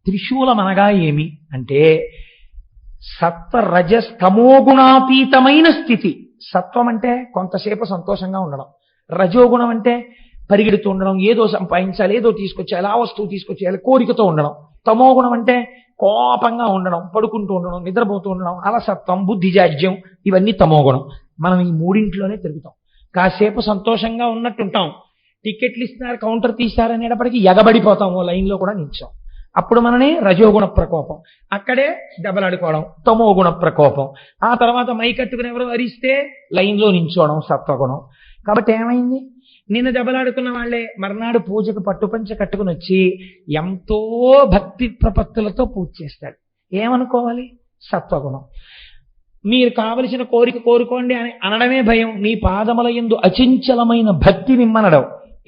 త్రిశూలం అనగా ఏమి అంటే సత్వ రజస్తమోగుణాతీతమైన స్థితి. సత్వం అంటే కొంతసేపు సంతోషంగా ఉండడం, రజోగుణం అంటే పరిగెడుతూ ఉండడం, ఏదో సంపాదించాలి, ఏదో తీసుకొచ్చేయాలి, ఆ వస్తువు తీసుకొచ్చేయాలి, కోరికతో ఉండడం. తమోగుణం అంటే కోపంగా ఉండడం, పడుకుంటూ ఉండడం, నిద్రపోతూ ఉండడం, అలసత్వం, బుద్ధిజాడ్యం, ఇవన్నీ తమోగుణం. మనం ఈ మూడింట్లోనే తిరుగుతాం. కాసేపు సంతోషంగా ఉన్నట్టుంటాం, టికెట్లు ఇస్తున్నారు, కౌంటర్ తీస్తారు అనేటప్పటికీ ఎగబడిపోతాం, ఓ లైన్లో కూడా నిల్చాం. అప్పుడు మనని రజోగుణ ప్రకోపం, అక్కడే దెబ్బలాడుకోవడం తమోగుణ ప్రకోపం. ఆ తర్వాత మైకట్టుకుని ఎవరు అరిస్తే లైన్లో నించోవడం సత్వగుణం. కాబట్టి ఏమైంది, నిన్న దెబ్బలాడుకున్న వాళ్ళే మర్నాడు పూజకు పట్టుపంచ కట్టుకుని వచ్చి ఎంతో భక్తి ప్రపత్తులతో పూజ చేస్తాడు. ఏమనుకోవాలి? సత్వగుణం. మీరు కావలసిన కోరిక కోరుకోండి అని అనడమే భయం. మీ పాదముల యందు అచంచలమైన భక్తి నిమ్మనడం,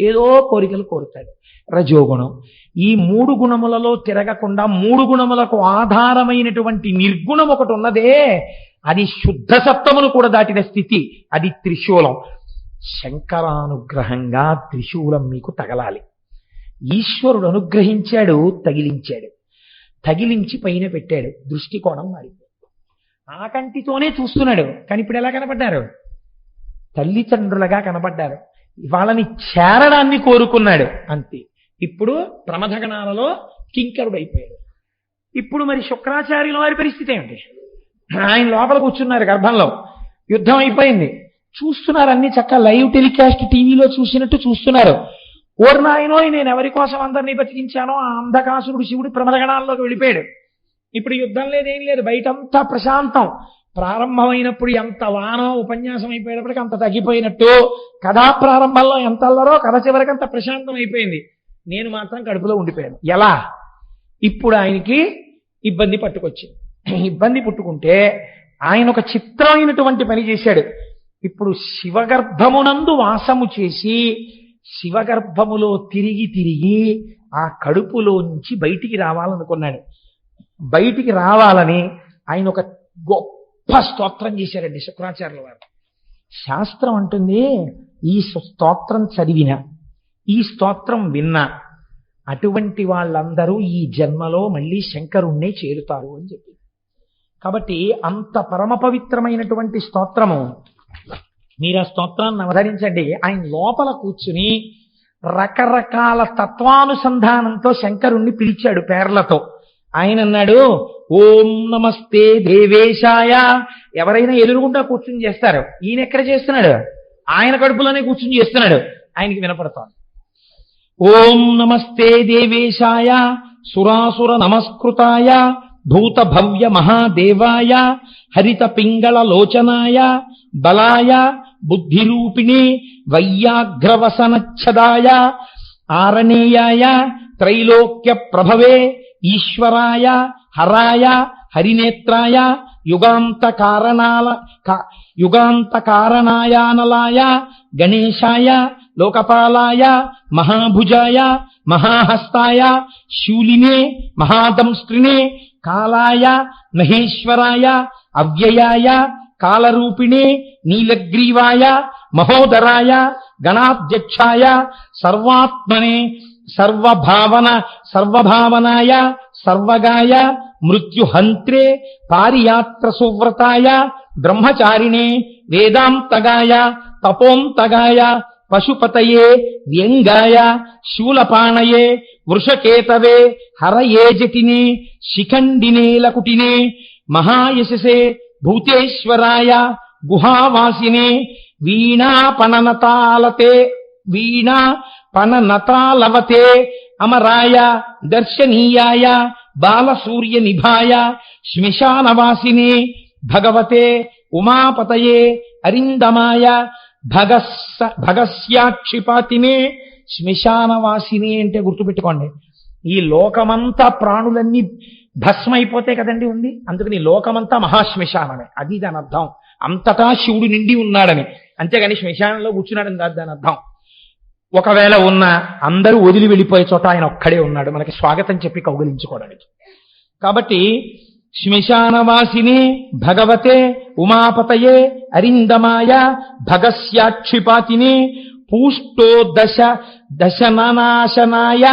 ఏదో కోరికలు కోరుతాడు. రజోగుణం. ఈ మూడు గుణములలో తిరగకుండా మూడు గుణములకు ఆధారమైనటువంటి నిర్గుణం ఒకటి ఉన్నదే, అది శుద్ధ సత్వమును కూడా దాటిన స్థితి, అది త్రిశూలం. శంకరానుగ్రహంగా త్రిశూలం మీకు తగలాలి. ఈశ్వరుడు అనుగ్రహించాడు, తగిలించాడు, తగిలించి పైన పెట్టాడు. దృష్టికోణం మారిపోయింది. ఆ కంటితోనే చూస్తున్నాడు, కానీ ఇప్పుడు ఎలా కనపడ్డారు? తల్లిదండ్రులుగా కనపడ్డారు. వాళ్ళని చేరడాన్ని కోరుకున్నాడు, అంతే. ఇప్పుడు ప్రమథగణాలలో కింకరుడు అయిపోయాడు. ఇప్పుడు మరి శుక్రాచార్యుల వారి పరిస్థితి ఏమిటి? ఆయన లోపల కూర్చున్నారు గర్భంలో, యుద్ధం అయిపోయింది, చూస్తున్నారు. అన్ని చక్క లైవ్ టెలికాస్ట్ టీవీలో చూసినట్టు చూస్తున్నారు. ఓర్నాయనో, నేను ఎవరి కోసం అందరినీ బతికించానో ఆ అంధకాసురుడు శివుడు ప్రమథగణాల్లోకి వెళ్ళిపోయాడు. ఇప్పుడు యుద్ధం లేదేం లేదు, బయటంతా ప్రశాంతం. ప్రారంభమైనప్పుడు ఎంత వానో, ఉపన్యాసం అయిపోయేటప్పటికి అంత తగ్గిపోయినట్టు, కథా ప్రారంభంలో ఎంత అల్లరో కథ చివరికి అంత ప్రశాంతం అయిపోయింది. నేను మాత్రం కడుపులో ఉండిపోయాను. ఎలా? ఇప్పుడు ఆయనకి ఇబ్బంది పట్టుకొచ్చింది. ఇబ్బంది పుట్టుకుంటే ఆయన ఒక చిత్రమైనటువంటి పని చేశాడు. ఇప్పుడు శివగర్భమునందు వాసము చేసి శివగర్భములో తిరిగి తిరిగి ఆ కడుపులోంచి బయటికి రావాలనుకున్నాడు. బయటికి రావాలని ఆయన ఒక గొప్ప స్తోత్రం చేశారండి శుక్రాచార్యుల వారు. శాస్త్రం అంటుంది, ఈ స్తోత్రం చదివిన, ఈ స్తోత్రం విన్నా అటువంటి వాళ్ళందరూ ఈ జన్మలో మళ్ళీ శంకరుణ్ణే చేరుతారు అని చెప్పి. కాబట్టి అంత పరమ పవిత్రమైనటువంటి స్తోత్రము. మీరు ఆ స్తోత్రాన్ని అవతరించండి. ఆయన లోపల కూర్చుని రకరకాల తత్వానుసంధానంతో శంకరుణ్ణి పిలిచాడు పేర్లతో. ఆయన అన్నాడు, ఓం నమస్తే దేవేశాయ. ఎవరైనా ఎదురుగుండా కూర్చుని చేస్తారు, ఈయన ఎక్కడ చేస్తున్నాడు? ఆయన కడుపులోనే కూర్చుని చేస్తున్నాడు, ఆయనకి వినపడతాడు. ఓం నమస్తే దేవేశాయ సురాసుర నమస్కృతాయ భూత భవ్య మహాదేవాయ హరిత పింగళ లోచనాయ బలాయ బుద్ధిరూపిణే వైయాఘ్రవసనచ్ఛదాయ ఆరణేయాయ త్రైలోక్య ప్రభవే ఈశ్వరాయ హరాయ హరినేత్రాయ యుగాంత కారణాయానలాయ గణేశాయ లోకపాలాయ మహాభుజాయ మహాహస్తాయ శూలినే మహాదంస్త్రినే కాలాయ మహేశ్వరాయ అవ్యయాయ కాలరూపిణే నీలగ్రీవాయ మహోదరాయ గణాధ్యక్షాయ సర్వాత్మనే సర్వభావనాయ సర్వగాయ మృత్యుహంత్రే పారియాత్ర సువ్రతాయ బ్రహ్మచారిణే వేదాంతగాయ తపోంతగాయ పశుపతయే వ్యంగాయ శూలపాణయే వృషకేతవే హరయే జటినే శిఖండినే లకుటినే మహాయశసే భూతేశ్వరాయ గుహావాసినే వీణాపణనతాలవతే అమరాయ దర్శనీయాయ బాలసూర్య నిభాయ శ్మశానవాసినే భగవతే ఉమాపతయే అరిందమాయ భగస్యాక్షిపాతినే. శ్మశానవాసిని అంటే గుర్తుపెట్టుకోండి, ఈ లోకమంతా ప్రాణులన్నీ భస్మైపోతే కదండి ఉంది, అందుకని లోకమంతా మహాశ్మశానమే, అది దాని అర్థం. అంతటా శివుడు నిండి ఉన్నాడని, అంతేగాని శ్మశానంలో కూర్చున్నాడని కాదు దాని అర్థం. ఒకవేళ ఉన్న అందరూ వదిలి వెళ్ళిపోయే చోట ఆయన ఒక్కడే ఉన్నాడు మనకి స్వాగతం చెప్పి కౌగిలించుకోవడానికి. కాబట్టి శ్మశానవాసిని భగవతే ఉమాపతయే అరిందమాయ భగస్యాక్షిపాతిని పూష్టో దశనాశనాయ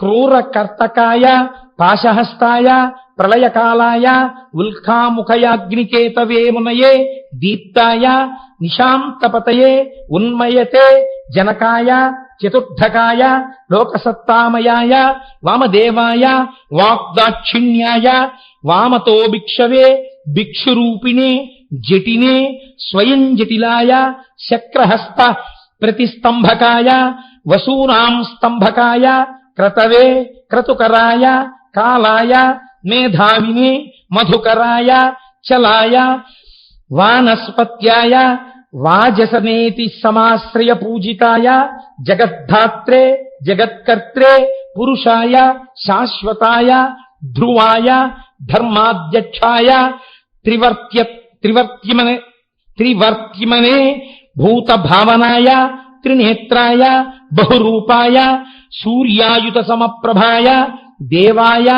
క్రూరకర్తకాయ పాశహస్తాయ ప్రళయకాలాయ ఉల్కాముఖయాగ్నికేతవే మునయే దీప్తాయ నిశాంతపతయే ఉన్మయతే జనకాయ చతుర్థకాయ లోకసత్తామయాయ వామదేవాయ వాగ్దాక్షిణ్యాయ వామతో భిక్షవే భిక్షురూపిణే జటినే స్వయం జటిలాయ శక్రహస్త ప్రతిస్తంభకాయ వసూనాం స్తంభకాయ క్రతవే క్రతుకరాయ కాలాయ మేధావినే మధుకరాయ చలాయ వానస్పత్యాయ వాజసనేతి సమాశ్రయ పూజితాయ జగద్ధాత్రే జగత్కర్త్రే పురుషాయ శాశ్వతాయ ధ్రువాయ ధర్మాధ్యక్షాయ త్రివర్త్యమనే భూత భావనాయ త్రినేత్రాయ బహురూపాయ సూర్యాయుత సమప్రభాయ దేవాయ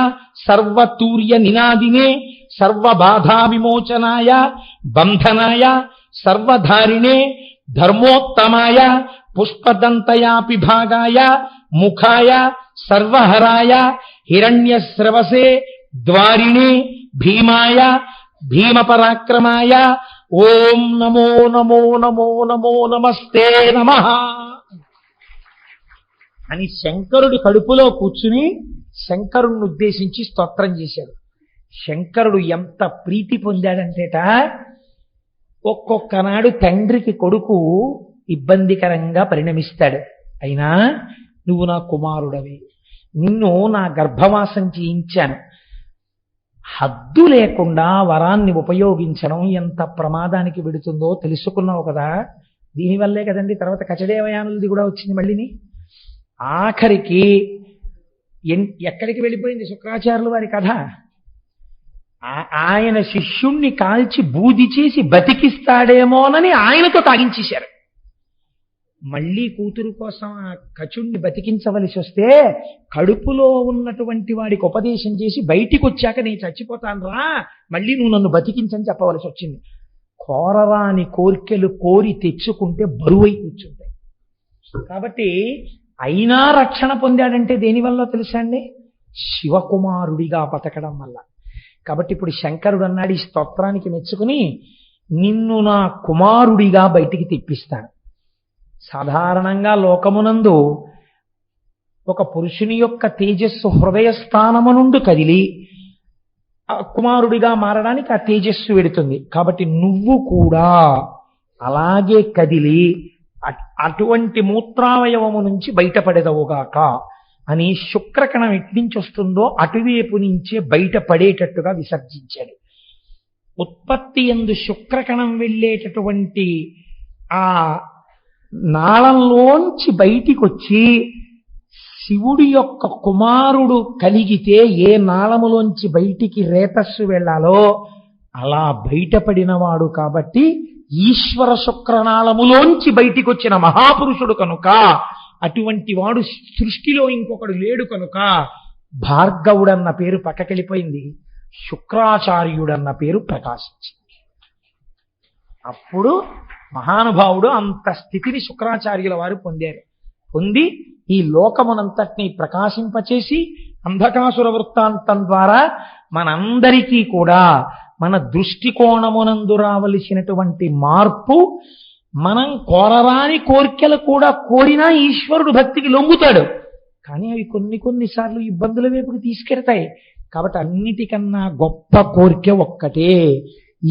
సర్వతూర్య నినాదినే సర్వబాధా విమోచనాయ బంధనాయ సర్వధారిణే ధర్మోత్తమాయ పుష్పదంతయాపి భాగాయ ముఖాయ సర్వహరాయ హిరణ్యస్రవసే ద్వారిణే భీమాయ భీమపరాక్రమాయ ఓం నమో నమో నమో నమో నమస్తే నమః అని శంకరుడి కడుపులో కూర్చుని శంకరుణ్ణి ఉద్దేశించి స్తోత్రం చేశాడు. శంకరుడు ఎంత ప్రీతి పొందాడంటేట, ఒక్కొక్కనాడు తండ్రికి కొడుకు ఇబ్బందికరంగా పరిణమిస్తాడు. అయినా నువ్వు నా కుమారుడవి, నిన్ను నా గర్భవాసం చేయించాను, హద్దు లేకుండా వరాన్ని ఉపయోగించడం ఎంత ప్రమాదానికి వెడుతుందో తెలుసుకున్నావు కదా. దీనివల్లే కదండి తర్వాత కచదేవయానులది కూడా వచ్చింది. మళ్ళీని ఆఖరికి ఎక్కడికి వెళ్ళిపోయింది శుక్రాచార్యుల వారి కథ. ఆయన శిష్యుణ్ణి కాల్చి బూది చేసి బతికిస్తాడేమోనని ఆయనతో తాగించేశారు. మళ్ళీ కూతురు కోసం ఆ కచుణ్ణి బతికించవలసి వస్తే కడుపులో ఉన్నటువంటి వాడికి ఉపదేశం చేసి బయటికి వచ్చాక నేను చచ్చిపోతాను రా, మళ్ళీ నువ్వు నన్ను బతికించని చెప్పవలసి వచ్చింది. కోరరాని కోరికలు కోరి తెచ్చుకుంటే బరువై కూర్చుంటాయి. కాబట్టి అయినా రక్షణ పొందాడంటే దేనివల్ల తెలుసా అండి? శివకుమారుడిగా బతకడం వల్ల. కాబట్టి ఇప్పుడు శంకరుడు అన్నాడు ఈ స్తోత్రానికి మెచ్చుకుని, నిన్ను నా కుమారుడిగా బయటికి తెప్పిస్తాను. సాధారణంగా లోకమునందు ఒక పురుషుని యొక్క తేజస్సు హృదయ స్థానము నుండి కదిలి కుమారుడిగా మారడానికి ఆ తేజస్సు వెడుతుంది. కాబట్టి నువ్వు కూడా అలాగే కదిలి అటువంటి మూత్రావయవము నుంచి బయటపడేదవుగాక అని శుక్రకణం ఎట్నుంచి వస్తుందో అటువైపు నుంచే బయటపడేటట్టుగా విసర్జించాడు. ఉత్పత్తి యందు శుక్రకణం వెళ్ళేటటువంటి ఆ నాళంలోంచి బయటికి వచ్చి శివుడి యొక్క కుమారుడు కలిగితే ఏ నాళములోంచి బయటికి రేతస్సు వెళ్ళాలో అలా బయటపడినవాడు. కాబట్టి ఈశ్వర శుక్రనాళములోంచి బయటికి వచ్చిన మహాపురుషుడు కనుక, అటువంటి వాడు సృష్టిలో ఇంకొకడు లేడు కనుక భార్గవుడన్న పేరు పక్కకెళ్ళిపోయింది, శుక్రాచార్యుడన్న పేరు ప్రకాశించింది. అప్పుడు మహానుభావుడు అంత స్థితిని శుక్రాచార్యుల వారు పొందారు. పొంది ఈ లోకమునంతటినీ ప్రకాశింపచేసి అంధకాసుర వృత్తాంతం ద్వారా మనందరికీ కూడా మన దృష్టికోణమునందు రావలసినటువంటి మార్పు, మనం కోరరాని కోరికలు కూడా కోరినా ఈశ్వరుడు భక్తికి లొంగుతాడు. కానీ అవి కొన్నిసార్లు ఇబ్బందుల వైపుకి తీసుకెడతాయి. కాబట్టి అన్నిటికన్నా గొప్ప కోరిక ఒక్కటే,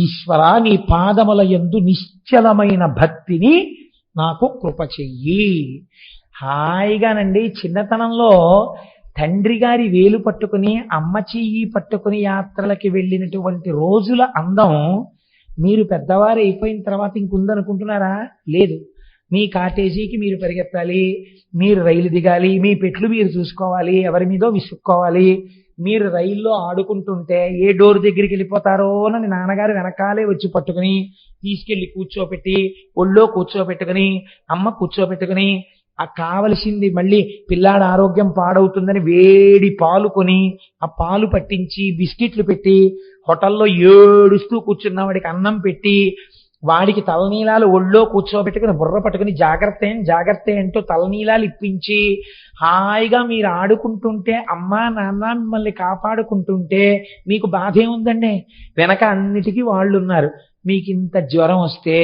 ఈశ్వర నీ పాదముల యందు నిశ్చలమైన భక్తిని నాకు కృప చెయ్యి. హాయిగానండి చిన్నతనంలో తండ్రి గారి వేలు పట్టుకుని అమ్మ చెయ్యి పట్టుకుని యాత్రలకి వెళ్ళినటువంటి రోజుల అందం మీరు పెద్దవారు అయిపోయిన తర్వాత ఇంకుందనుకుంటున్నారా? లేదు. మీ కాటేజీకి మీరు పరిగెత్తాలి, మీరు రైలు దిగాలి, మీ పెట్లు మీరు చూసుకోవాలి, ఎవరి మీదో విసుక్కోవాలి. మీరు రైల్లో ఆడుకుంటుంటే ఏ డోర్ దగ్గరికి వెళ్ళిపోతారో అని నాన్నగారు వెనకాలే వచ్చి పట్టుకుని తీసుకెళ్లి కూర్చోపెట్టి ఒళ్ళో కూర్చోపెట్టుకుని అమ్మ కూర్చోపెట్టుకుని ఆ కావలసింది మళ్ళీ పిల్లాడ ఆరోగ్యం పాడవుతుందని వేడి పాలు కొని ఆ పాలు పట్టించి బిస్కెట్లు పెట్టి హోటల్లో ఏడుస్తూ కూర్చున్న వాడికి అన్నం పెట్టి వాడికి తలనీలాలు ఒళ్ళో కూర్చోబెట్టుకుని బుర్ర పట్టుకుని జాగ్రత్త అంటూ తలనీలాలు ఇప్పించి హాయిగా మీరు ఆడుకుంటుంటే అమ్మా నాన్న మిమ్మల్ని కాపాడుకుంటుంటే మీకు బాధ ఏముందండి? వెనక అన్నిటికీ వాళ్ళు ఉన్నారు. మీకు ఇంత జ్వరం వస్తే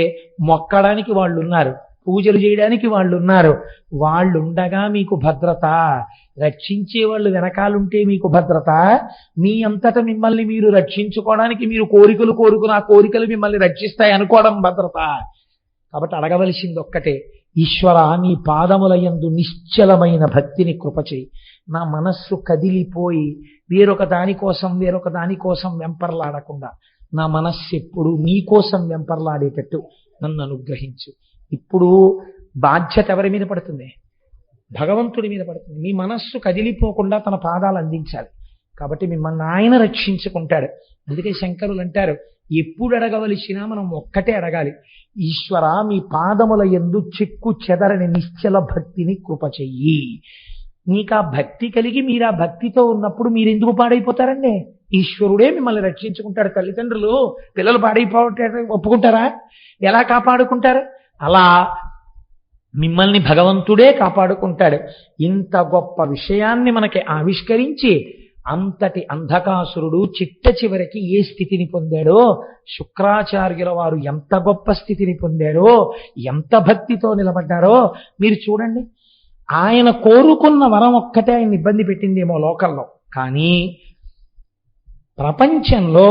మొక్కడానికి వాళ్ళు ఉన్నారు, పూజలు చేయడానికి వాళ్ళు ఉన్నారు. వాళ్ళు ఉండగా మీకు భద్రత, రక్షించే వాళ్ళు వెనకాలుంటే మీకు భద్రత. మీ అంతటా మిమ్మల్ని మీరు రక్షించుకోవడానికి మీరు కోరికలు కోరుకున్న ఆ కోరికలు మిమ్మల్ని రక్షిస్తాయి అనుకోవడం భద్రత. కాబట్టి అడగవలసింది ఒక్కటే, ఈశ్వర నీ పాదముల యందు నిశ్చలమైన భక్తిని కృపచేయి. నా మనస్సు కదిలిపోయి వేరొక దానికోసం వెంపర్లాడకుండా నా మనస్సు ఎప్పుడు నీకోసం వెంపర్లాడేటట్టు నన్ను అనుగ్రహించు. ఇప్పుడు బాధ్యత ఎవరి మీద పడుతుంది? భగవంతుడి మీద పడుతుంది. మీ మనస్సు కదిలిపోకుండా తన పాదాలు అందించాలి. కాబట్టి మిమ్మల్ని ఆయన రక్షించుకుంటాడు. అందుకే శంకరులు అంటారు, ఎప్పుడు అడగవలసినా మనం ఒక్కటే అడగాలి, ఈశ్వర మీ పాదముల యందు చెక్కు చెదరని నిశ్చల భక్తిని కృప చెయ్యి. మీకు ఆ భక్తి కలిగి మీరు ఆ భక్తితో ఉన్నప్పుడు మీరు ఎందుకు పాడైపోతారండి? ఈశ్వరుడే మిమ్మల్ని రక్షించుకుంటాడు. తల్లిదండ్రులు పిల్లలు పాడైపోతే ఒప్పుకుంటారా? ఎలా కాపాడుకుంటారు? అలా మిమ్మల్ని భగవంతుడే కాపాడుకుంటాడు. ఇంత గొప్ప విషయాన్ని మనకి ఆవిష్కరించి అంతటి అంధకాసురుడు చిట్ట చివరికి ఏ స్థితిని పొందాడో, శుక్రాచార్యుల వారు ఎంత గొప్ప స్థితిని పొందారో, ఎంత భక్తితో నిలబడ్డారో మీరు చూడండి. ఆయన కోరుకున్న వరం ఒక్కటే ఆయన ఇబ్బంది పెట్టిందేమో లోకంలో, కానీ ప్రపంచంలో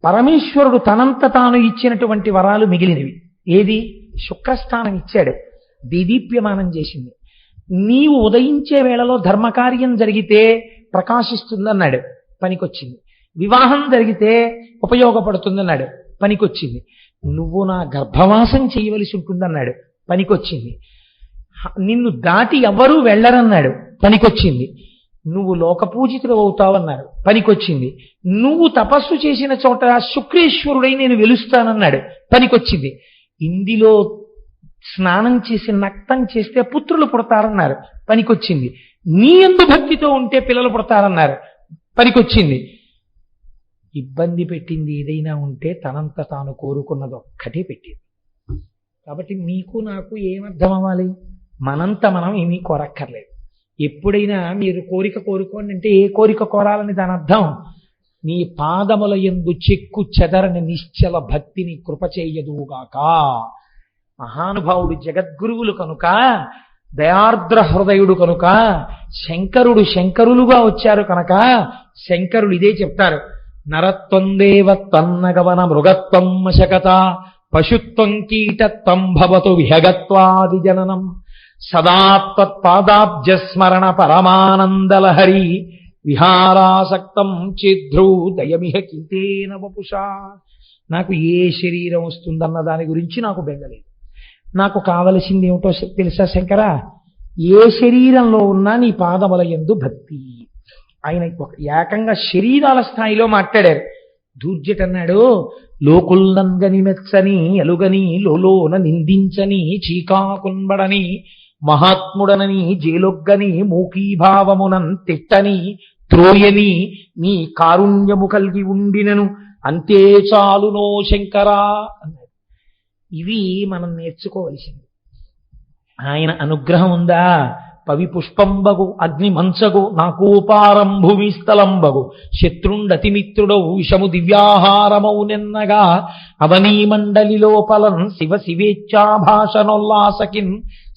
పరమేశ్వరుడు తనంత తాను ఇచ్చినటువంటి వరాలు మిగిలినవి. ఏది? శుక్రస్థానం ఇచ్చాడు, దీదీప్యమానం చేసింది. నీవు ఉదయించే వేళలో ధర్మకార్యం జరిగితే ప్రకాశిస్తుందన్నాడు, పనికొచ్చింది. వివాహం జరిగితే ఉపయోగపడుతుందన్నాడు, పనికొచ్చింది. నువ్వు నా గర్భవాసం చేయవలసి ఉంటుందన్నాడు, పనికొచ్చింది. నిన్ను దాటి ఎవరూ వెళ్ళరన్నాడు, పనికొచ్చింది. నువ్వు లోకపూజితుడు అవుతావన్నాడు, పనికొచ్చింది. నువ్వు తపస్సు చేసిన చోట శుక్రేశ్వరుడై నేను వెలుస్తానన్నాడు, పనికొచ్చింది. ఇందులో స్నానం చేసి నక్తం చేస్తే పుత్రులు పుడతారన్నారు, పనికొచ్చింది. నీ యందు భక్తితో ఉంటే పిల్లలు పుడతారన్నారు, పనికొచ్చింది. ఇబ్బంది పెట్టింది ఏదైనా ఉంటే తనంత తాను కోరుకున్నది ఒక్కటే పెట్టింది. కాబట్టి మీకు నాకు ఏమర్థం అవ్వాలి? మనంత మనం ఏమీ కోరక్కర్లేదు. ఎప్పుడైనా మీరు కోరిక కోరుకోండి అంటే ఏ కోరిక కోరాలని దాని అర్థం? నీ పాదముల యందు చెక్కు చెదరని నిశ్చల భక్తిని కృప చేయదుగాక. మహానుభావుడు జగద్గురువులు కనుక, దయార్ద్ర హృదయుడు కనుక, శంకరులుగా వచ్చారు కనుక శంకరులు ఇదే చెప్తారు. నరత్వం దేవత్వన్నగవన మృగత్వం మశకత పశుత్వం కీటత్వం భవతు విహగత్వాది జననం సదాత్వత్పాదాబ్జస్మరణ పరమానందలహరి విహారాసక్తం చిద్రూ దయమిహ కీతేన వపుషా. నాకు ఏ శరీరం వస్తుందన్న దాని గురించి నాకు బెంగలేదు. నాకు కావలసింది ఏమిటో తెలుసా శంకర? ఏ శరీరంలో ఉన్నా నీ పాదముల యందు భక్తి. ఆయన ఏకంగా శరీరాల స్థాయిలో మాట్లాడారు. దూర్జటన్నాడు, లోకుల్నంగని మెచ్చని ఎలుగని లోలోన నిందించని చీకాకున్బడని మహాత్ముడనని జేలొగ్గని మూకీభావమునం తిట్టని త్రోయని నీ కారుణ్యము కలిగి ఉండినను అంతే చాలునో శంకరా అన్నాడు. ఇవి మనం నేర్చుకోవలసింది. ఆయన అనుగ్రహం ఉందా? పవి పుష్పంబగు అగ్ని మంచగు నాకూపారం భూమి స్థలంబగు శత్రుండతిమిత్రుడవు విషము దివ్యాహారమౌ నిన్నగా అవనీ మండలి లోపలం శివ శివేచ్ఛాభాషనోల్లాసకిన్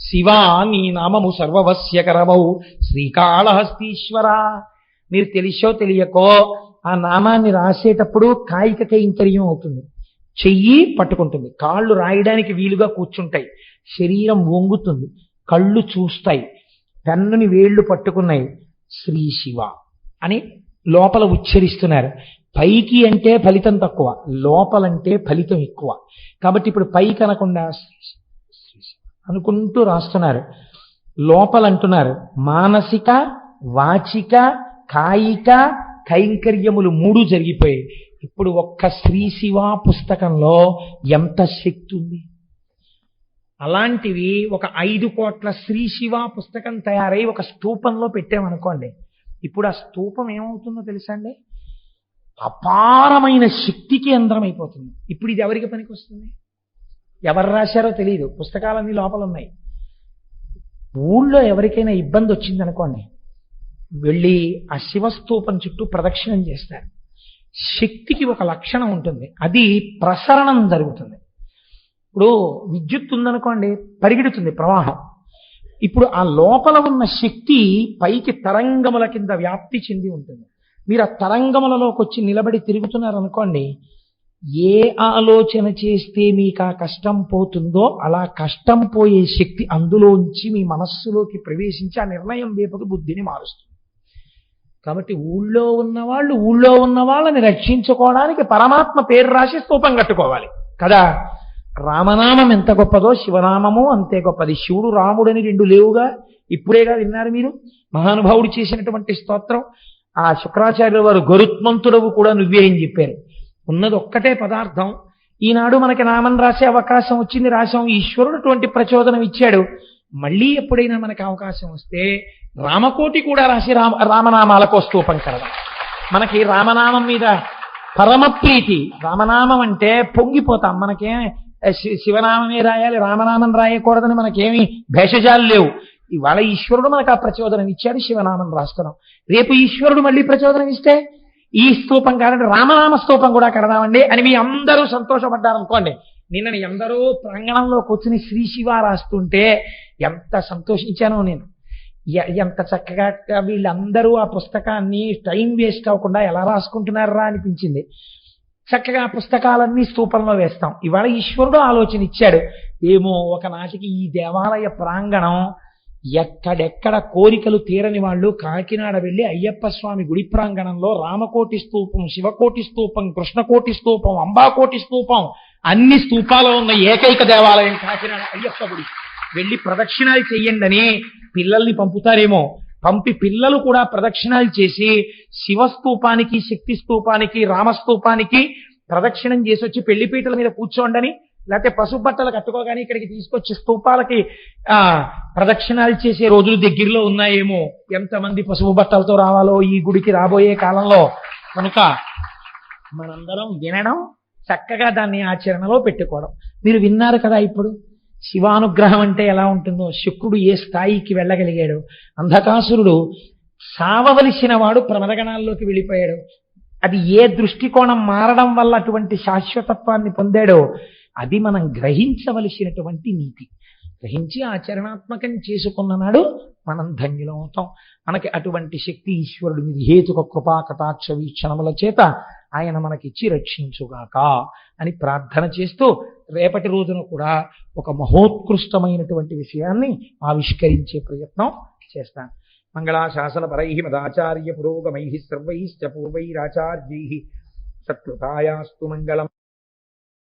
శివా నీ నామము సర్వవస్యకరమౌ శ్రీకాళహస్తీశ్వర. మీరు తెలిసో తెలియకో ఆ నామాన్ని రాసేటప్పుడు కాయిక కైంకర్యం అవుతుంది. చెయ్యి పట్టుకుంటుంది, కాళ్ళు రాయడానికి వీలుగా కూర్చుంటాయి, శరీరం వంగుతుంది, కళ్ళు చూస్తాయి, పెన్నుని వేళ్లు పట్టుకున్నాయి, శ్రీ శివ అని లోపల ఉచ్చరిస్తున్నారు. పైకి అంటే ఫలితం తక్కువ, లోపలంటే ఫలితం ఎక్కువ. కాబట్టి ఇప్పుడు పైకి అనకుండా అనుకుంటూ రాస్తున్నారు. లోపలంటున్నారు మానసిక వాచిక కాయిక కైంకర్యములు 3 జరిగిపోయాయి. ఇప్పుడు ఒక్క శ్రీ శివ పుస్తకంలో ఎంత శక్తి ఉంది! అలాంటివి ఒక 5 కోట్ల శ్రీ శివ పుస్తకం తయారై ఒక స్తూపంలో పెట్టామనుకోండి, ఇప్పుడు ఆ స్తూపం ఏమవుతుందో తెలుసా అండి? అపారమైన శక్తి కేంద్రం అయిపోతుంది. ఇప్పుడు ఇది ఎవరికి పనికి వస్తుంది? ఎవరు రాశారో తెలియదు, పుస్తకాలన్నీ లోపల ఉన్నాయి. ఊళ్ళో ఎవరికైనా ఇబ్బంది వచ్చిందనుకోండి, వెళ్ళి ఆ శివస్తూపం చుట్టూ ప్రదక్షిణం చేస్తారు. శక్తికి ఒక లక్షణం ఉంటుంది, అది ప్రసరణం జరుగుతుంది. ఇప్పుడు విద్యుత్ ఉందనుకోండి, పరిగెడుతుంది ప్రవాహం. ఇప్పుడు ఆ లోపల ఉన్న శక్తి పైకి తరంగముల కింద వ్యాప్తి చెంది ఉంటుంది. మీరు ఆ తరంగములలోకి వచ్చి నిలబడి తిరుగుతున్నారనుకోండి, ఏ ఆలోచన చేస్తే మీకు ఆ కష్టం పోతుందో అలా కష్టం పోయే శక్తి అందులోంచి మీ మనస్సులోకి ప్రవేశించి ఆ నిర్ణయం వైపుకు బుద్ధిని మారుస్తుంది. కాబట్టి ఊళ్ళో ఉన్న వాళ్ళని రక్షించుకోవడానికి పరమాత్మ పేరు రాసి స్తూపం కట్టుకోవాలి కదా. రామనామం ఎంత గొప్పదో శివనామము అంతే గొప్పది. శివుడు రాముడని రెండు లేవుగా, ఇప్పుడేగా విన్నారు మీరు. మహానుభావుడు చేసినటువంటి స్తోత్రం. ఆ శుక్రాచార్యుల వారు గరుత్మంతుడవు కూడా నువ్వే అని చెప్పారు. ఉన్నది ఒక్కటే పదార్థం. ఈనాడు మనకి నామం రాసే అవకాశం వచ్చింది, రాశాం. ఈశ్వరుడు అటువంటి ప్రచోదనం ఇచ్చాడు. మళ్ళీ ఎప్పుడైనా మనకు అవకాశం వస్తే రామకోటి కూడా రాసి రామనామాలకు స్తూపం కడదాం. మనకి రామనామం మీద పరమ ప్రీతి. రామనామం అంటే పొంగిపోతాం. మనకేం శివనామమే రాయాలి, రామనామం రాయకూడదని మనకేమి భేషజాలు లేవు. ఇవాళ ఈశ్వరుడు మనకు ఆ ప్రచోదనం ఇచ్చాడు, శివనామం రాస్తున్నాం. రేపు ఈశ్వరుడు మళ్ళీ ప్రచోదనం ఇస్తే ఈ స్తూపం కాదంటే రామనామ స్తూపం కూడా కడదామండి అని మీ అందరూ సంతోషపడ్డారనుకోండి. నిన్న ఎందరో ప్రాంగణంలో కూర్చుని శ్రీ శివ రాస్తుంటే ఎంత సంతోషించానో నేను. ఎంత చక్కగా వీళ్ళందరూ ఆ పుస్తకాన్ని టైం వేస్ట్ అవ్వకుండా ఎలా రాసుకుంటున్నారా అనిపించింది. చక్కగా ఆ పుస్తకాలన్నీ స్తూపంలో వేస్తాం. ఇవాళ ఈశ్వరుడు ఆలోచన ఇచ్చాడు. ఏమో ఒకనాటికి ఈ దేవాలయ ప్రాంగణం ఎక్కడెక్కడ కోరికలు తీరని వాళ్ళు కాకినాడ వెళ్ళి అయ్యప్ప స్వామి గుడి ప్రాంగణంలో రామకోటి స్తూపం, శివకోటి స్తూపం, కృష్ణకోటి స్తూపం, అంబాకోటి స్తూపం, అన్ని స్తూపాలు ఉన్న ఏకైక దేవాలయం కాకినాడ అయ్యప్ప గుడి. వెళ్ళి ప్రదక్షిణాలు చెయ్యండి పిల్లల్ని పంపుతారేమో. పంపి పిల్లలు కూడా ప్రదక్షిణాలు చేసి శివస్తూపానికి, శక్తి స్తూపానికి, రామస్తూపానికి ప్రదక్షిణం చేసి వచ్చి పెళ్లిపీటల మీద కూర్చోండని, లేకపోతే పసుపు బట్టలు కట్టుకోగానే ఇక్కడికి తీసుకొచ్చి స్తూపాలకి ప్రదక్షిణాలు చేసే రోజులు దగ్గరలో ఉన్నాయేమో. ఎంతమంది పసుపు బట్టలతో రావాలో ఈ గుడికి రాబోయే కాలంలో. కనుక మనందరం వినడం, చక్కగా దాన్ని ఆచరణలో పెట్టుకోవడం. మీరు విన్నారు కదా ఇప్పుడు శివానుగ్రహం అంటే ఎలా ఉంటుందో. శుక్రుడు ఏ స్థాయికి వెళ్ళగలిగాడు. అంధకాసురుడు సావవలసిన వాడు ప్రమదగణాల్లోకి వెళ్ళిపోయాడు. అది ఏ దృష్టికోణం మారడం వల్ల అటువంటి శాశ్వతత్వాన్ని పొందాడో అది మనం గ్రహించవలసినటువంటి నీతి. గ్రహించి ఆచరణాత్మకం చేసుకున్న నాడు మనం ధన్యులం అవుతాం. మనకి అటువంటి శక్తి ఈశ్వరుడు నిర్హేతుక కృపా కటాక్ష వీక్షణముల చేత ఆయన మనకిచ్చి రక్షించుగాక అని ప్రార్థన చేస్తూ రేపటి రోజున కూడా ఒక మహోత్కృష్టమైనటువంటి విషయాన్ని ఆవిష్కరించే ప్రయత్నం చేస్తాను. మంగళాశాసన పరై మదాచార్య పురోగమై సర్వైశ్చ పూర్వైరాచార్యై సత్కృతాయాస్తు మంగళం.